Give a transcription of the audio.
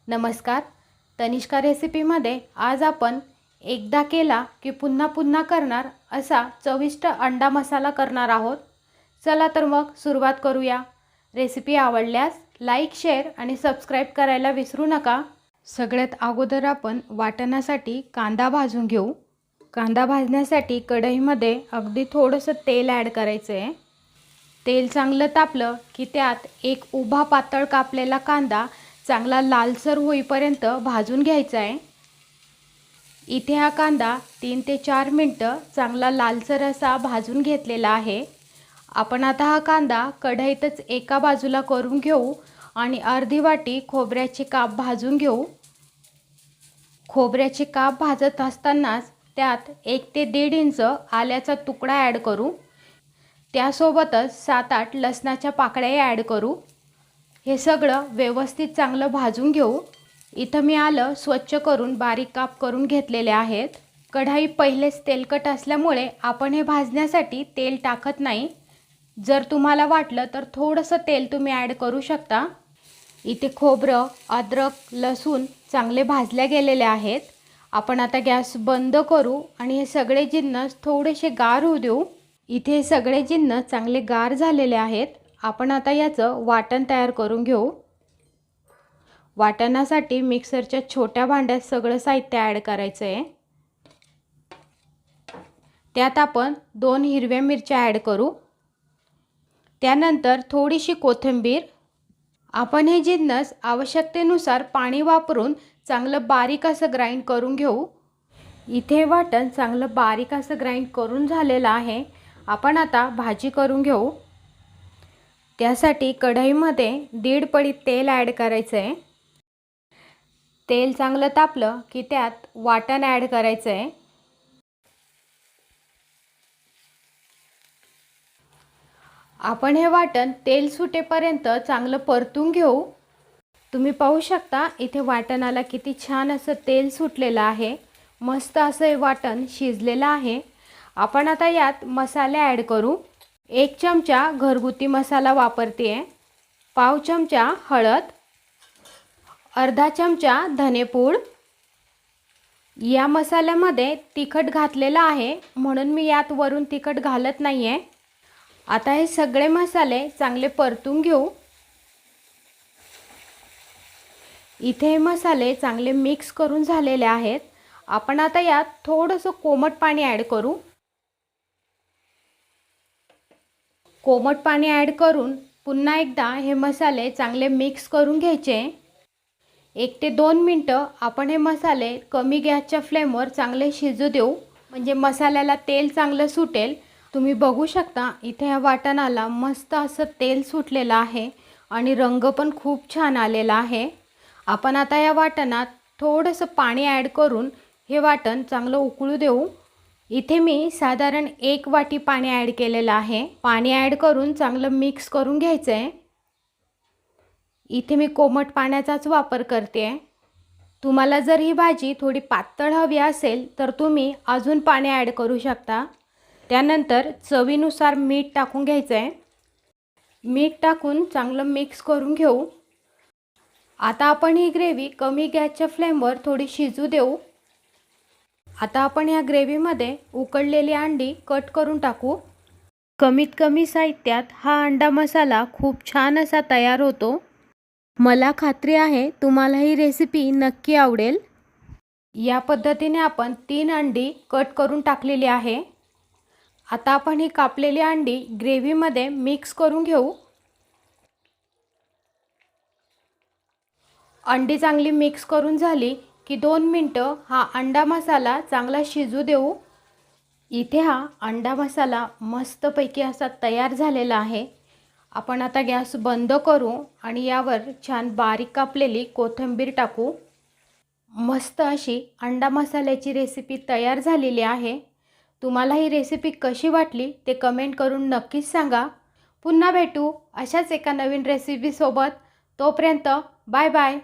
नमस्कार. तनिष्का रेसिपीमध्ये आज आपण एकदा केला की पुन्हा पुन्हा करणार असा चविष्ट अंडा मसाला करणार आहोत. चला तर मग सुरुवात करूया. रेसिपी आवडल्यास लाईक, शेअर आणि सबस्क्राईब करायला विसरू नका. सगळ्यात अगोदर आपण वाटणासाठी कांदा भाजून घेऊ. कांदा भाजण्यासाठी कढईमध्ये अगदी थोडंसं तेल ॲड करायचं आहे. तेल चांगलं तापलं की त्यात एक उभा पातळ कापलेला कांदा चांगला लालसर होईपर्यंत भाजून घ्यायचा आहे. इथे हा कांदा 3 ते 4 मिनटं चांगला लालसर असा भाजून घेतलेला आहे. आपण आता हा कांदा कढईतच एका बाजूला करून घेऊ आणि अर्धी वाटी खोबऱ्याचे काप भाजून घेऊ. खोबऱ्याचे काप भाजत असतानाच त्यात 1 ते 1.5 इंच आल्याचा तुकडा ॲड करू. त्यासोबतच 7-8 लसणाच्या पाकळ्या ॲड करू. हे सगळं व्यवस्थित चांगलं भाजून घेऊ. इथं मी आलं स्वच्छ करून बारीक काप करून घेतलेले आहेत. कढई पहिलेच तेलकट असल्यामुळे आपण हे भाजण्यासाठी तेल टाकत नाही. जर तुम्हाला वाटलं तर थोडंसं तेल तुम्ही ॲड करू शकता. इथे खोबरं, अद्रक, लसूण चांगले भाजले गेलेले आहेत. आपण आता गॅस बंद करू आणि हे सगळे जिन्नस थोडेसे गार होऊ देऊ. इथे सगळे जिन्नस चांगले गार झालेले आहेत. आपण आता याचं वाटण तयार करून घेऊ. वाटणासाठी मिक्सरच्या छोट्या भांड्यात सगळं साहित्य ॲड करायचं आहे. त्यात आपण 2 हिरव्या मिरच्या ॲड करू. त्यानंतर थोडीशी कोथिंबीर. आपण हे जिन्नस आवश्यकतेनुसार पाणी वापरून चांगलं बारीक असं ग्राइंड करून घेऊ. इथे वाटण चांगलं बारीक असं ग्राइंड करून झालेलं आहे. आपण आता भाजी करून घेऊ. त्यासाठी कढईमध्ये 1.5 पळी तेल ॲड करायचं आहे. तेल चांगलं तापलं की त्यात वाटण ॲड करायचं आहे. आपण हे वाटण तेल सुटेपर्यंत चांगलं परतून घेऊ. तुम्ही पाहू शकता इथे वाटणाला किती छान असं तेल सुटलेलं आहे. मस्त असं हे वाटण शिजलेलं आहे. आपण आता यात मसाले ॲड करू. 1 चमचा घरगुती मसाला वापरते आहे. पाव चमचा हळद, अर्धा चमचा धनेपूड. या मसाल्यामध्ये तिखट घातलेलं आहे म्हणून मी यात वरून तिखट घालत नाही आहे. आता हे सगळे मसाले चांगले परतून घेऊ. इथे हे मसाले चांगले मिक्स करून झालेले आहेत. आपण आता यात थोडंसं कोमट पाणी ॲड करू. कोमट पाणी ॲड करून पुन्हा एकदा हे मसाले चांगले मिक्स करून घ्यायचे. 1 ते 2 मिनटं आपण हे मसाले कमी गॅसच्या फ्लेमवर चांगले शिजू देऊ, म्हणजे मसाल्याला तेल चांगलं सुटेल. तुम्ही बघू शकता इथे ह्या वाटणाला मस्त असं तेल सुटलेलं आहे आणि रंग पण खूप छान आलेला आहे. आपण आता या वाटणात थोडंसं पाणी ॲड करून हे वाटण चांगलं उकळू देऊ. इथे मी साधारण 1 वाटी पाणी ॲड केलेलं आहे. पाणी ॲड करून चांगलं मिक्स करून घ्यायचं आहे. इथे मी कोमट पाण्याचाच वापर करते आहे. तुम्हाला जर ही भाजी थोडी पातळ हवी असेल तर तुम्ही अजून पाणी ॲड करू शकता. त्यानंतर चवीनुसार मीठ टाकून घ्यायचं आहे. मीठ टाकून चांगलं मिक्स करून घेऊ. आता आपण ही ग्रेव्ही कमी गॅसच्या फ्लेमवर थोडी शिजू देऊ. आता आपण या ग्रेव्हीमध्ये उकडलेली अंडी कट करून टाकू. कमीत कमी साहित्यात हा अंडा मसाला खूप छान असा तयार होतो. मला खात्री आहे तुम्हाला ही रेसिपी नक्की आवडेल. या पद्धतीने आपण 3 अंडी कट करून टाकलेली आहे. आता आपण ही कापलेली अंडी ग्रेव्हीमध्ये मिक्स करून घेऊ. अंडी चांगली मिक्स करून झाली की 2 मिनटं हा अंडा मसाला चांगला शिजू देऊ. इथे हा अंडा मसाला मस्तपैकी असा तयार झालेला आहे. आपण आता गॅस बंद करू आणि यावर छान बारीक कापलेली कोथिंबीर टाकू. मस्त अशी अंडा मसाल्याची रेसिपी तयार झालेली आहे. तुम्हाला ही रेसिपी कशी वाटली ते कमेंट करून नक्कीच सांगा. पुन्हा भेटू अशाच एका नवीन रेसिपीसोबत. तोपर्यंत बाय बाय.